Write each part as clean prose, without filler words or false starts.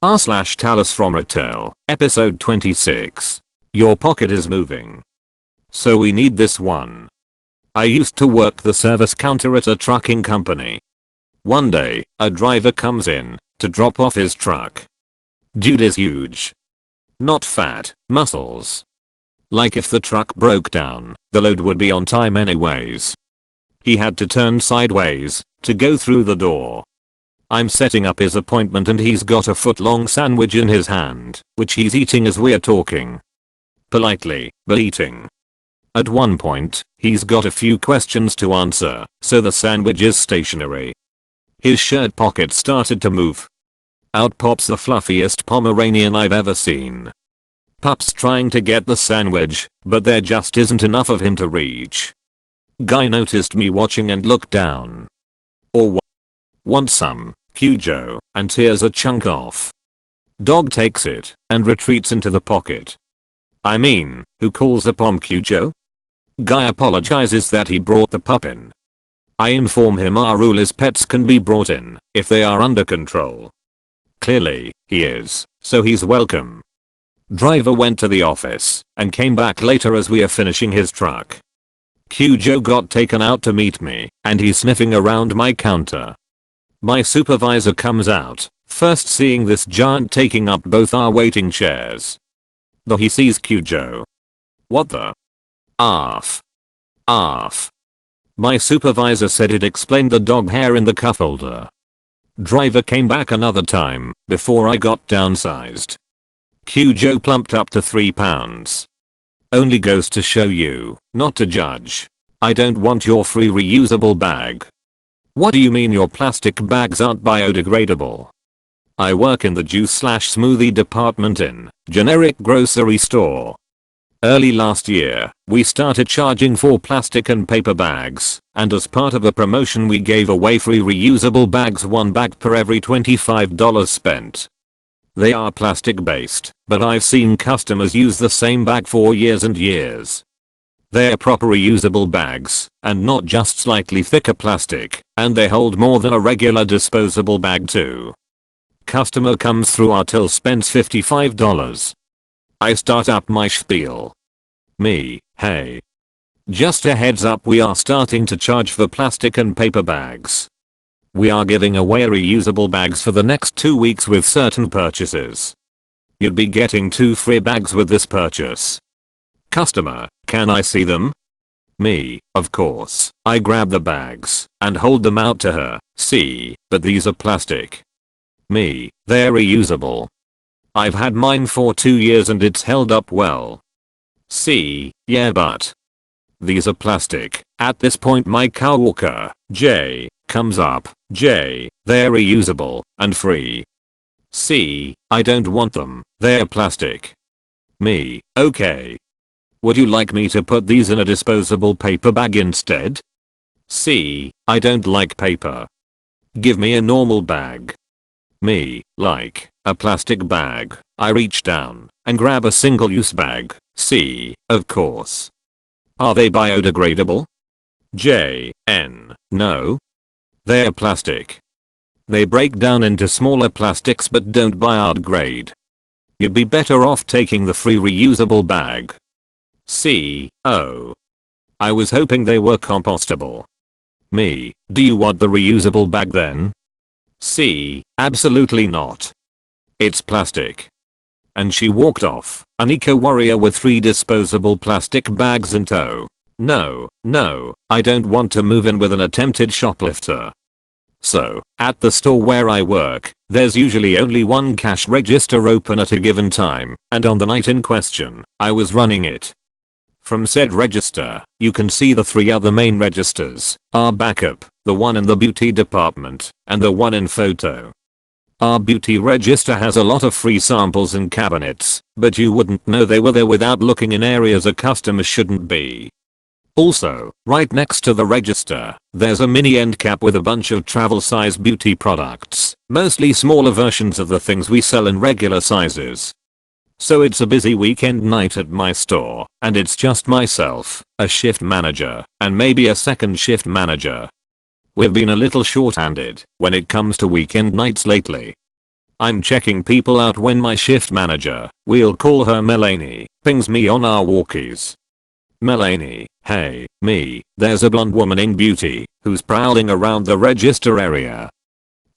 r/TalesFromRetail, episode 26. Your pocket is moving. So we need this one. I used to work the service counter at a trucking company. One day, a driver comes in to drop off his truck. Dude is huge. Not fat, muscles. Like if the truck broke down, the load would be on time anyways. He had to turn sideways to go through the door. I'm setting up his appointment and he's got a foot-long sandwich in his hand, which he's eating as we're talking. Politely, but eating. At one point, he's got a few questions to answer, so the sandwich is stationary. His shirt pocket started to move. Out pops the fluffiest Pomeranian I've ever seen. Pup's trying to get the sandwich, but there just isn't enough of him to reach. Guy noticed me watching and looked down. Or want some, Cujo, and tears a chunk off. Dog takes it and retreats into the pocket. I mean, who calls upon Cujo? Guy apologizes that he brought the pup in. I inform him our rule is pets can be brought in if they are under control. Clearly, he is, so he's welcome. Driver went to the office and came back later as we are finishing his truck. Cujo got taken out to meet me and he's sniffing around my counter. My supervisor comes out, first seeing this giant taking up both our waiting chairs. Though he sees Cujo. What the? Arf. Arf. My supervisor said it explained the dog hair in the cup holder. Driver came back another time before I got downsized. Cujo plumped up to 3 pounds. Only goes to show you, not to judge. I don't want your free reusable bag. What do you mean your plastic bags aren't biodegradable? I work in the juice/smoothie department in generic grocery store. Early last year, we started charging for plastic and paper bags, and as part of a promotion we gave away free reusable bags, 1 bag per every $25 spent. They are plastic based, but I've seen customers use the same bag for years and years. They're proper reusable bags, and not just slightly thicker plastic, and they hold more than a regular disposable bag too. Customer comes through our till, spends $55. I start up my spiel. Me, hey. Just a heads up, we are starting to charge for plastic and paper bags. We are giving away reusable bags for the next 2 weeks with certain purchases. You'd be getting 2 free bags with this purchase. Customer, can I see them? Me, of course. I grab the bags and hold them out to her. See, but these are plastic. Me, they're reusable. I've had mine for 2 years and it's held up well. See, yeah, but these are plastic. At this point my coworker, Jay, comes up. Jay, they're reusable and free. See, I don't want them. They're plastic. Me, okay. Would you like me to put these in a disposable paper bag instead? See, I don't like paper. Give me a normal bag. Me, like a plastic bag. I reach down and grab a single-use bag. See, of course. Are they biodegradable? No. They're plastic. They break down into smaller plastics but don't biodegrade. You'd be better off taking the free reusable bag. See, oh. I was hoping they were compostable. Me, do you want the reusable bag then? See, absolutely not. It's plastic. And she walked off, an eco-warrior with 3 disposable plastic bags in tow. No, I don't want to move in with an attempted shoplifter. So, at the store where I work, there's usually only 1 cash register open at a given time, and on the night in question, I was running it. From said register, you can see the 3 other main registers, our backup, the one in the beauty department, and the one in photo. Our beauty register has a lot of free samples and cabinets, but you wouldn't know they were there without looking in areas a customer shouldn't be. Also, right next to the register, there's a mini end cap with a bunch of travel size beauty products, mostly smaller versions of the things we sell in regular sizes. So it's a busy weekend night at my store, and it's just myself, a shift manager, and maybe a second shift manager. We've been a little short-handed when it comes to weekend nights lately. I'm checking people out when my shift manager, we'll call her Melanie, pings me on our walkies. Melanie, hey, me, there's a blonde woman in beauty who's prowling around the register area.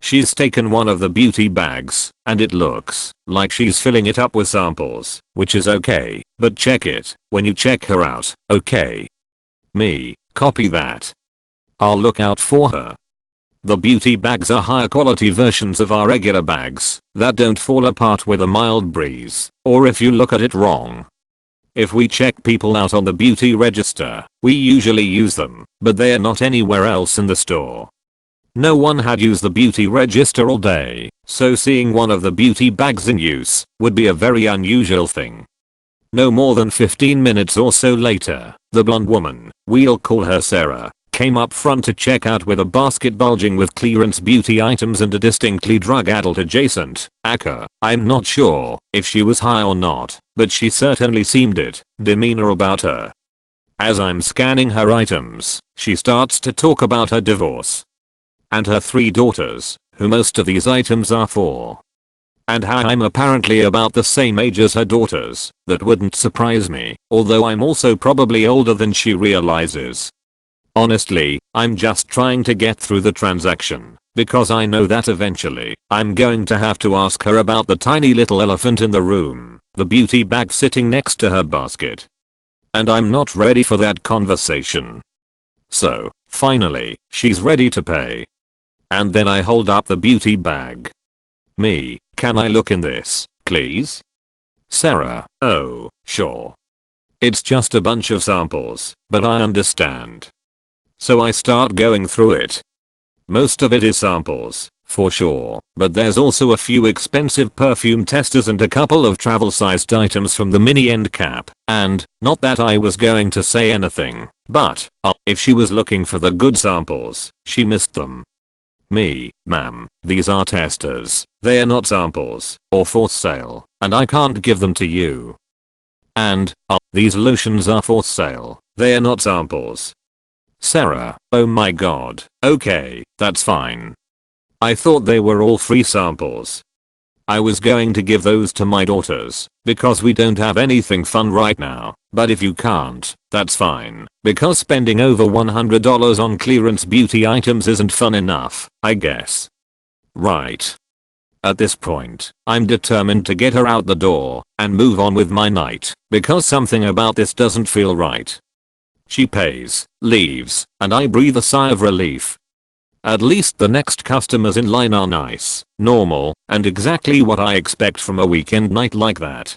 She's taken one of the beauty bags, and it looks like she's filling it up with samples, which is okay, but check it when you check her out, okay? Me, copy that. I'll look out for her. The beauty bags are higher quality versions of our regular bags that don't fall apart with a mild breeze, or if you look at it wrong. If we check people out on the beauty register, we usually use them, but they are not anywhere else in the store. No one had used the beauty register all day, so seeing one of the beauty bags in use would be a very unusual thing. No more than 15 minutes or so later, the blonde woman, we'll call her Sarah, came up front to check out with a basket bulging with clearance beauty items and a distinctly drug adult adjacent acca. I'm not sure if she was high or not, but she certainly seemed it, demeanor about her. As I'm scanning her items, she starts to talk about her divorce and her 3 daughters, who most of these items are for. And how I'm apparently about the same age as her daughters. That wouldn't surprise me, although I'm also probably older than she realizes. Honestly, I'm just trying to get through the transaction, because I know that eventually, I'm going to have to ask her about the tiny little elephant in the room, the beauty bag sitting next to her basket. And I'm not ready for that conversation. So, finally, she's ready to pay. And then I hold up the beauty bag. Me, can I look in this, please? Sarah, oh, sure. It's just a bunch of samples, but I understand. So I start going through it. Most of it is samples, for sure, but there's also a few expensive perfume testers and a couple of travel-sized items from the mini end cap, and, not that I was going to say anything, but, if she was looking for the good samples, she missed them. Me, ma'am, these are testers, they are not samples, or for sale, and I can't give them to you. And, these lotions are for sale, they are not samples. Sarah, oh my god, okay, that's fine. I thought they were all free samples. I was going to give those to my daughters, because we don't have anything fun right now, but if you can't, that's fine, because spending over $100 on clearance beauty items isn't fun enough, I guess. Right. At this point, I'm determined to get her out the door and move on with my night, because something about this doesn't feel right. She pays, leaves, and I breathe a sigh of relief. At least the next customers in line are nice, normal, and exactly what I expect from a weekend night like that.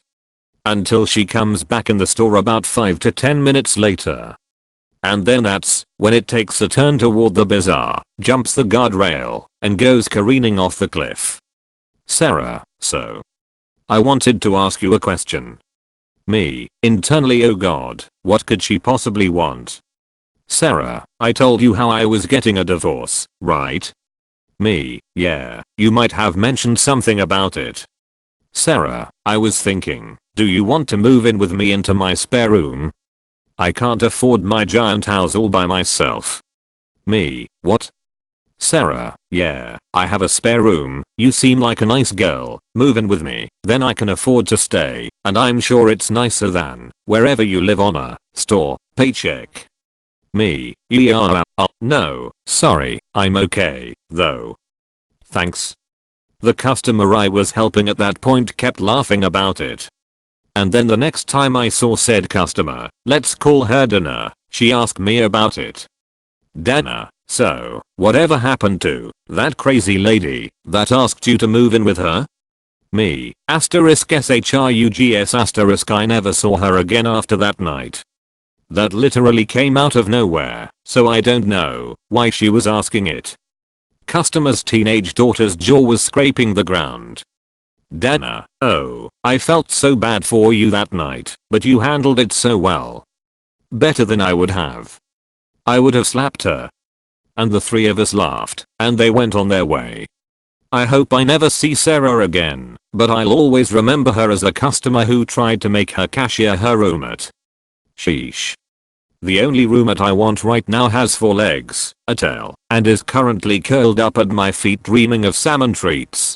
Until she comes back in the store about 5 to 10 minutes later. And then that's when it takes a turn toward the bazaar, jumps the guardrail, and goes careening off the cliff. Sarah, so. I wanted to ask you a question. Me, internally, oh god, what could she possibly want? Sarah, I told you how I was getting a divorce, right? Me, yeah, you might have mentioned something about it. Sarah, I was thinking, do you want to move in with me into my spare room? I can't afford my giant house all by myself. Me, what? Sarah, yeah, I have a spare room, you seem like a nice girl, move in with me, then I can afford to stay, and I'm sure it's nicer than wherever you live on a store paycheck. Me, yeah, no, sorry, I'm okay, though. Thanks. The customer I was helping at that point kept laughing about it. And then the next time I saw said customer, let's call her Dana, she asked me about it. Dana, so, whatever happened to that crazy lady that asked you to move in with her? Me, *SHRUGS*, I never saw her again after that night. That literally came out of nowhere, so I don't know why she was asking it. Customer's teenage daughter's jaw was scraping the ground. Dana, oh, I felt so bad for you that night, but you handled it so well. Better than I would have. I would have slapped her. And the 3 of us laughed, and they went on their way. I hope I never see Sarah again, but I'll always remember her as a customer who tried to make her cashier her roommate. Sheesh. The only roommate I want right now has 4 legs, a tail, and is currently curled up at my feet dreaming of salmon treats.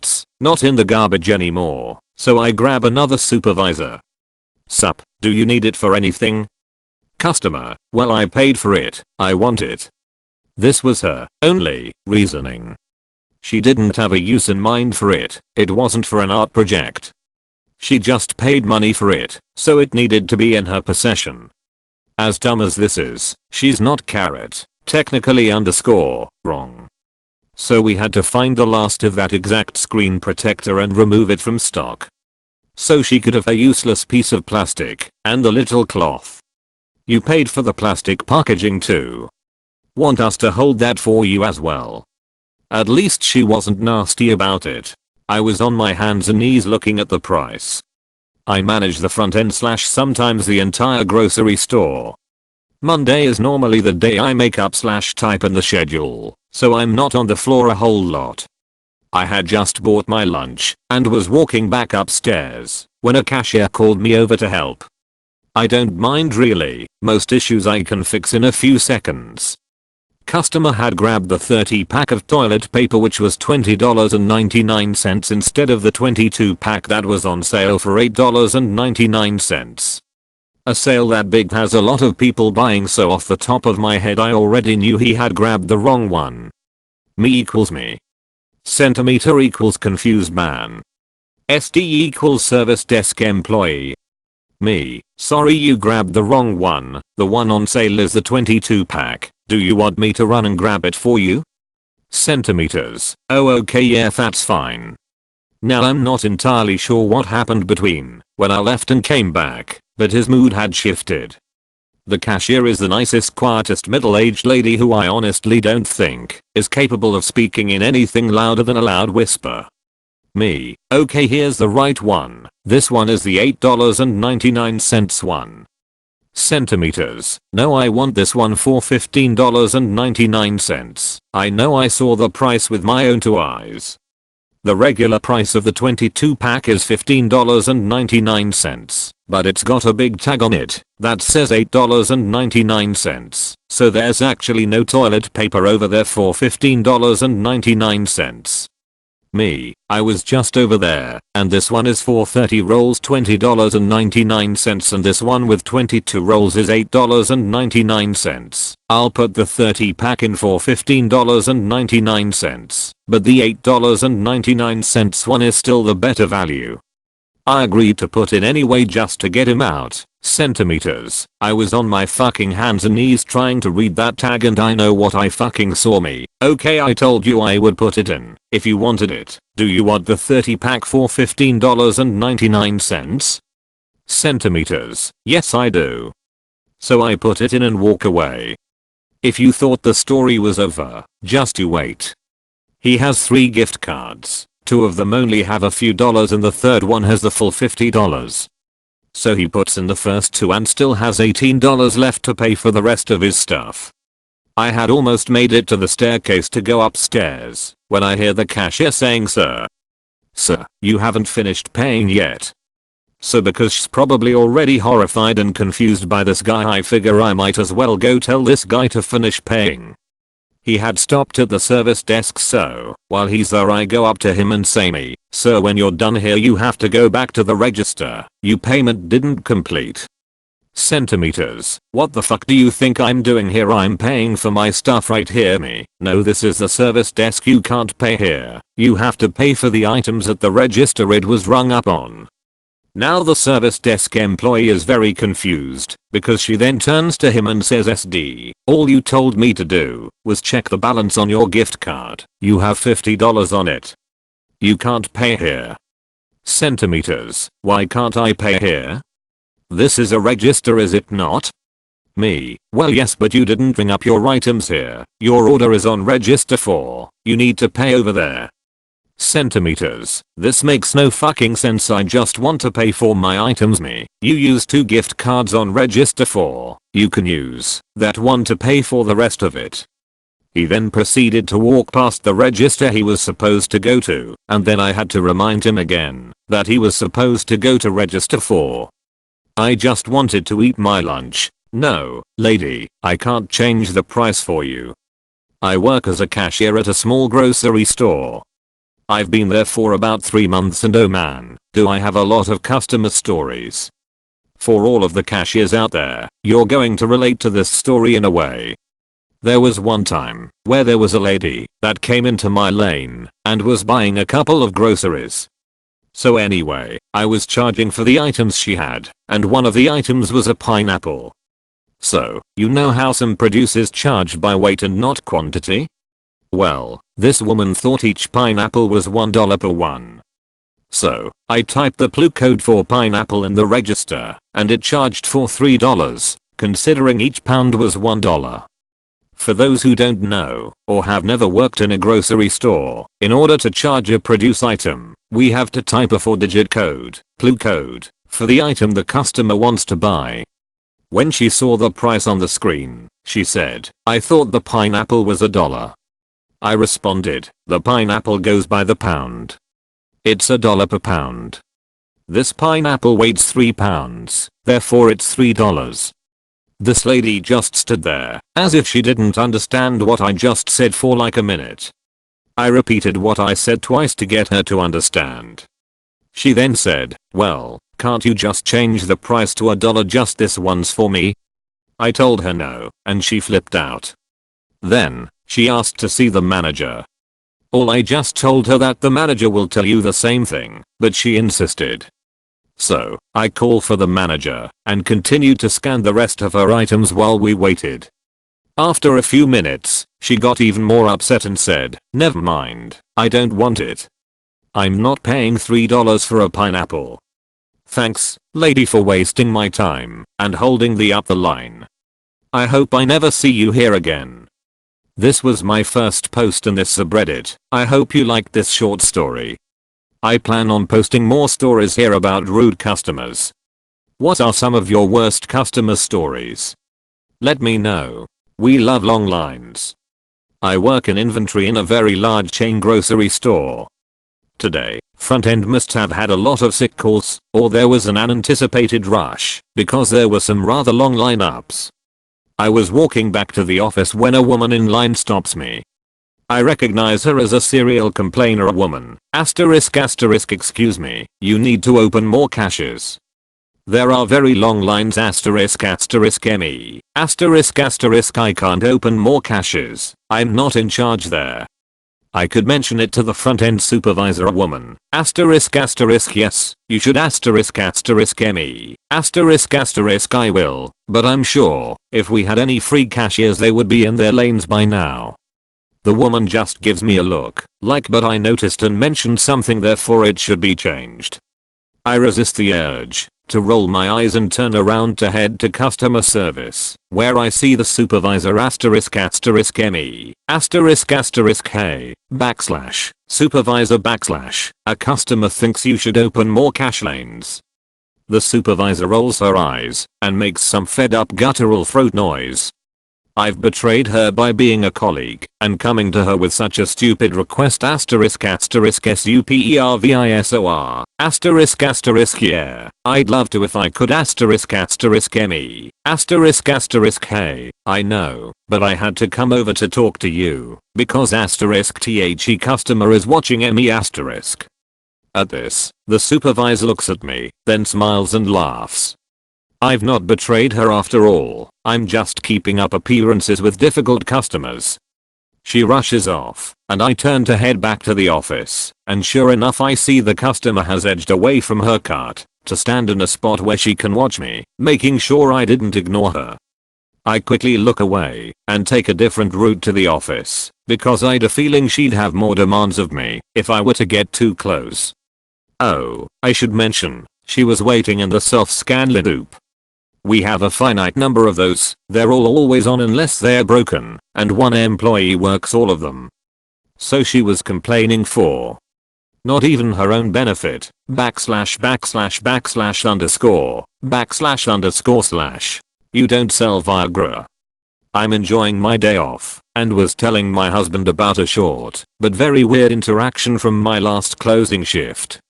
cigarettes, not in the garbage anymore, so I grab another supervisor. Sup, do you need it for anything? Customer, well I paid for it, I want it. This was her only reasoning. She didn't have a use in mind for it, it wasn't for an art project. She just paid money for it, so it needed to be in her possession. As dumb as this is, she's not carrot, technically wrong. So we had to find the last of that exact screen protector and remove it from stock. So she could have a useless piece of plastic and the little cloth. You paid for the plastic packaging too. Want us to hold that for you as well? At least she wasn't nasty about it. I was on my hands and knees looking at the price. I manage the front end / sometimes the entire grocery store. Monday is normally the day I make up / type in the schedule, so I'm not on the floor a whole lot. I had just bought my lunch and was walking back upstairs when a cashier called me over to help. I don't mind really, most issues I can fix in a few seconds. Customer had grabbed the 30 pack of toilet paper which was $20.99 instead of the 22 pack that was on sale for $8.99. A sale that big has a lot of people buying, so off the top of my head I already knew he had grabbed the wrong one. Me equals me. Centimeter equals confused man. SD equals service desk employee. Me, sorry you grabbed the wrong one. The one on sale is the 22 pack. Do you want me to run and grab it for you? Centimeters. Oh okay, yeah, that's fine. Now I'm not entirely sure what happened between when I left and came back, but his mood had shifted. The cashier is the nicest, quietest middle-aged lady who I honestly don't think is capable of speaking in anything louder than a loud whisper. Me, okay, here's the right one. This one is the $8.99 one. Centimeters. No, I want this one for $15.99. I know, I saw the price with my own two eyes. The regular price of the 22 pack is $15.99, but it's got a big tag on it that says $8.99, so there's actually no toilet paper over there for $15.99. Me, I was just over there, and this one is for 30 rolls $20.99 and this one with 22 rolls is $8.99. I'll put the 30 pack in for $15.99, but the $8.99 one is still the better value. I agreed to put in anyway just to get him out. Centimeters. I was on my fucking hands and knees trying to read that tag and I know what I fucking saw. Me. Okay, I told you I would put it in if you wanted it. Do you want the 30 pack for $15.99? Centimeters. Yes I do. So I put it in and walk away. If you thought the story was over, just you wait. He has 3 gift cards. 2 of them only have a few dollars and the third one has the full $50. So he puts in the first 2 and still has $18 left to pay for the rest of his stuff. I had almost made it to the staircase to go upstairs when I hear the cashier saying, "Sir, you haven't finished paying yet." So because she's probably already horrified and confused by this guy, I figure I might as well go tell this guy to finish paying. He had stopped at the service desk, so while he's there I go up to him and say, "Me, sir, when you're done here you have to go back to the register. Your payment didn't complete." Centimeters. What the fuck do you think I'm doing here? I'm paying for my stuff right here. Me. No, this is the service desk. You can't pay here. You have to pay for the items at the register it was rung up on. Now the service desk employee is very confused because she then turns to him and says, "SD, all you told me to do was check the balance on your gift card. You have $50 on it. You can't pay here." Centimeters. Why can't I pay here? This is a register, is it not? Me. Well yes, but you didn't ring up your items here. Your order is on register 4. You need to pay over there. Centimeters. This makes no fucking sense. I just want to pay for my items. Me. You use 2 gift cards on register 4. You can use that one to pay for the rest of it. He then proceeded to walk past the register he was supposed to go to, and then I had to remind him again that he was supposed to go to register 4. I just wanted to eat my lunch. "No, lady, I can't change the price for you. I work as a cashier at a small grocery store. I've been there for about 3 months and oh man, do I have a lot of customer stories." For all of the cashiers out there, you're going to relate to this story in a way. There was one time where there was a lady that came into my lane and was buying a couple of groceries. So anyway, I was charging for the items she had, and one of the items was a pineapple. So, you know how some produce charge by weight and not quantity? Well, this woman thought each pineapple was $1 per one. So, I typed the clue code for pineapple in the register, and it charged for $3, considering each pound was $1. For those who don't know, or have never worked in a grocery store, in order to charge a produce item, we have to type a 4-digit code, clue code, for the item the customer wants to buy. When she saw the price on the screen, she said, "I thought the pineapple was $1. I responded, "The pineapple goes by the pound. It's $1 per pound. This pineapple weighs 3 pounds, therefore it's $3. This lady just stood there, as if she didn't understand what I just said for like a minute. I repeated what I said twice to get her to understand. She then said, "Well, can't you just change the price to $1 just this once for me?" I told her no, and she flipped out. Then, she asked to see the manager. I just told her that the manager will tell you the same thing, but she insisted. So, I call for the manager and continued to scan the rest of her items while we waited. After a few minutes, she got even more upset and said, "Never mind, I don't want it. I'm not paying $3 for a pineapple." Thanks, lady, for wasting my time and holding up the line. I hope I never see you here again. This was my first post in this subreddit. I hope you liked this short story. I plan on posting more stories here about rude customers. What are some of your worst customer stories? Let me know. We love long lines. I work in inventory in a very large chain grocery store. Today, front end must have had a lot of sick calls, or there was an unanticipated rush, because there were some rather long lineups. I was walking back to the office when a woman in line stops me. I recognize her as a serial complainer woman. Excuse me, you need to open more cashiers. There are very long lines me. I can't open more cashiers. I'm not in charge there. I could mention it to the front end supervisor woman. Yes, you should me. I will, but I'm sure if we had any free cashiers they would be in their lanes by now. The woman just gives me a look, like, but I noticed and mentioned something, therefore it should be changed. I resist the urge to roll my eyes and turn around to head to customer service, where I see the supervisor me. Hey, supervisor a customer thinks you should open more cash lanes. The supervisor rolls her eyes and makes some fed up guttural throat noise. I've betrayed her by being a colleague and coming to her with such a stupid request. Supervisor. Yeah, I'd love to if I could. Me. Hey, I know, but I had to come over to talk to you because the customer is watching me. At this, the supervisor looks at me, then smiles and laughs. I've not betrayed her after all. I'm just keeping up appearances with difficult customers. She rushes off, and I turn to head back to the office, and sure enough I see the customer has edged away from her cart to stand in a spot where she can watch me, making sure I didn't ignore her. I quickly look away and take a different route to the office, because I'd a feeling she'd have more demands of me if I were to get too close. Oh, I should mention, she was waiting in the self-scan loop. We have a finite number of those, they're all always on unless they're broken, and one employee works all of them. So she was complaining for not even her own benefit, // You don't sell Viagra. I'm enjoying my day off, and was telling my husband about a short, but very weird interaction from my last closing shift.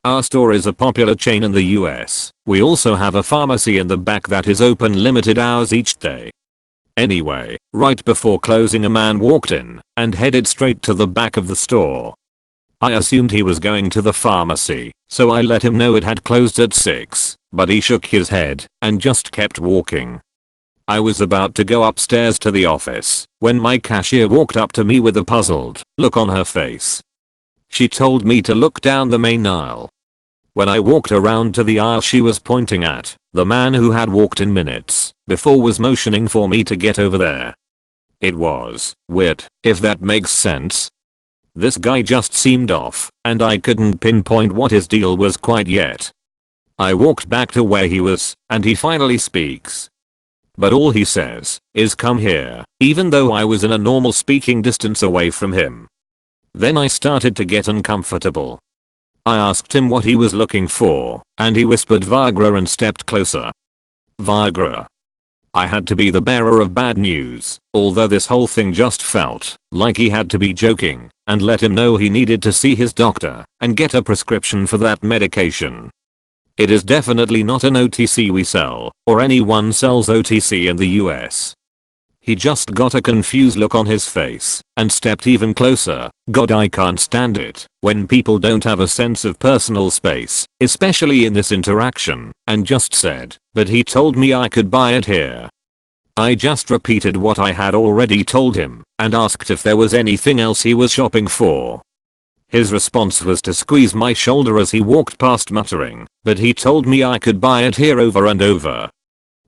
Our store is a popular chain in the US. We also have a pharmacy in the back that is open limited hours each day. Anyway, right before closing a man walked in and headed straight to the back of the store. I assumed he was going to the pharmacy, so I let him know it had closed at 6, but he shook his head and just kept walking. I was about to go upstairs to the office when my cashier walked up to me with a puzzled look on her face. She told me to look down the main aisle. When I walked around to the aisle she was pointing at, the man who had walked in minutes before was motioning for me to get over there. It was weird, if that makes sense. This guy just seemed off, and I couldn't pinpoint what his deal was quite yet. I walked back to where he was, and he finally speaks. But all he says is come here, even though I was in a normal speaking distance away from him. Then I started to get uncomfortable. I asked him what he was looking for, and he whispered Viagra and stepped closer. Viagra. I had to be the bearer of bad news, although this whole thing just felt like he had to be joking, and let him know he needed to see his doctor and get a prescription for that medication. It is definitely not an OTC we sell, or anyone sells OTC in the US. He just got a confused look on his face and stepped even closer. God, I can't stand it when people don't have a sense of personal space, especially in this interaction, and just said, but he told me I could buy it here. I just repeated what I had already told him and asked if there was anything else he was shopping for. His response was to squeeze my shoulder as he walked past muttering, "But he told me I could buy it here," over and over.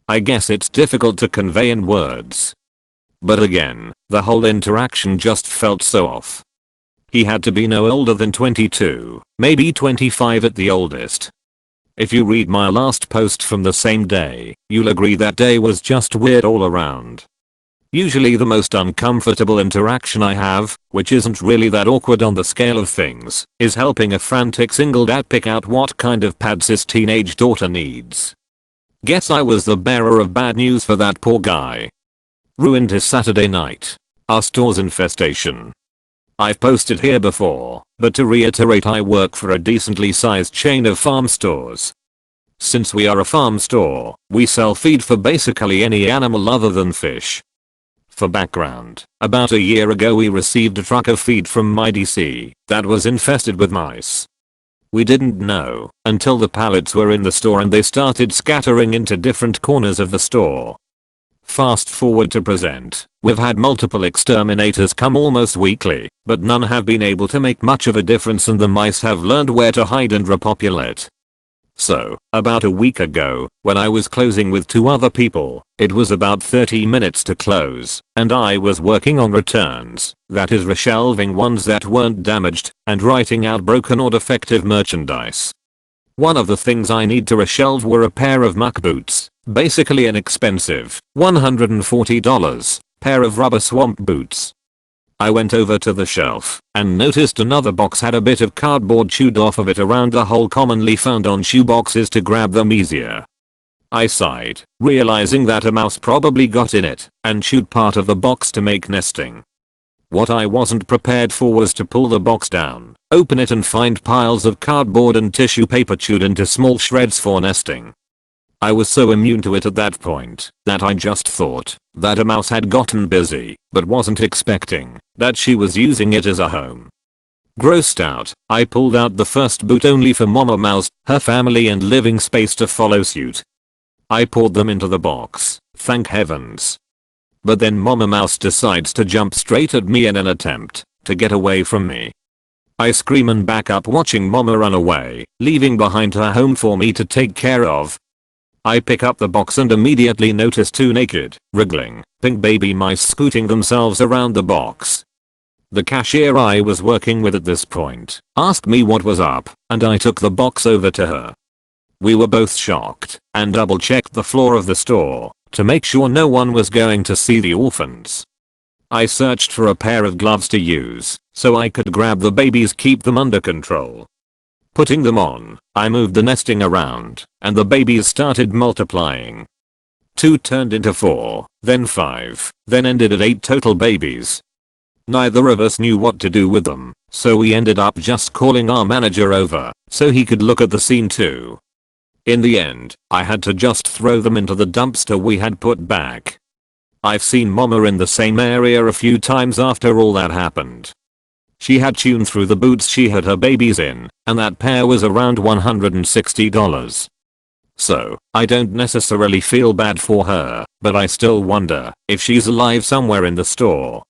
I guess it's difficult to convey in words. But again, the whole interaction just felt so off. He had to be no older than 22, maybe 25 at the oldest. If you read my last post from the same day, you'll agree that day was just weird all around. Usually the most uncomfortable interaction I have, which isn't really that awkward on the scale of things, is helping a frantic single dad pick out what kind of pads his teenage daughter needs. Guess I was the bearer of bad news for that poor guy. Ruined his Saturday night. Our store's infestation. I've posted here before, but to reiterate, I work for a decently sized chain of farm stores. Since we are a farm store, we sell feed for basically any animal other than fish. For background, about a year ago we received a truck of feed from my DC that was infested with mice. We didn't know until the pallets were in the store and they started scattering into different corners of the store. Fast forward to present, we've had multiple exterminators come almost weekly, but none have been able to make much of a difference and the mice have learned where to hide and repopulate. So, about a week ago, when I was closing with 2 other people, it was about 30 minutes to close, and I was working on returns, that is reshelving ones that weren't damaged, and writing out broken or defective merchandise. One of the things I need to reshelve were a pair of muck boots, basically an expensive, $140, pair of rubber swamp boots. I went over to the shelf and noticed another box had a bit of cardboard chewed off of it around the hole commonly found on shoe boxes to grab them easier. I sighed, realizing that a mouse probably got in it and chewed part of the box to make nesting. What I wasn't prepared for was to pull the box down, open it and find piles of cardboard and tissue paper chewed into small shreds for nesting. I was so immune to it at that point that I just thought that a mouse had gotten busy, but wasn't expecting that she was using it as a home. Grossed out, I pulled out the first boot only for Mama Mouse, her family and living space to follow suit. I poured them into the box, thank heavens. But then Mama Mouse decides to jump straight at me in an attempt to get away from me. I scream and back up watching Mama run away, leaving behind her home for me to take care of. I pick up the box and immediately notice 2 naked, wriggling, pink baby mice scooting themselves around the box. The cashier I was working with at this point asked me what was up, and I took the box over to her. We were both shocked and double-checked the floor of the store to make sure no one was going to see the orphans. I searched for a pair of gloves to use so I could grab the babies, keep them under control. Putting them on, I moved the nesting around, and the babies started multiplying. 2 turned into 4, then 5, then ended at 8 total babies. Neither of us knew what to do with them, so we ended up just calling our manager over so he could look at the scene too. In the end, I had to just throw them into the dumpster we had put back. I've seen Mama in the same area a few times after all that happened. She had chewed through the boots she had her babies in, and that pair was around $160. So, I don't necessarily feel bad for her, but I still wonder if she's alive somewhere in the store.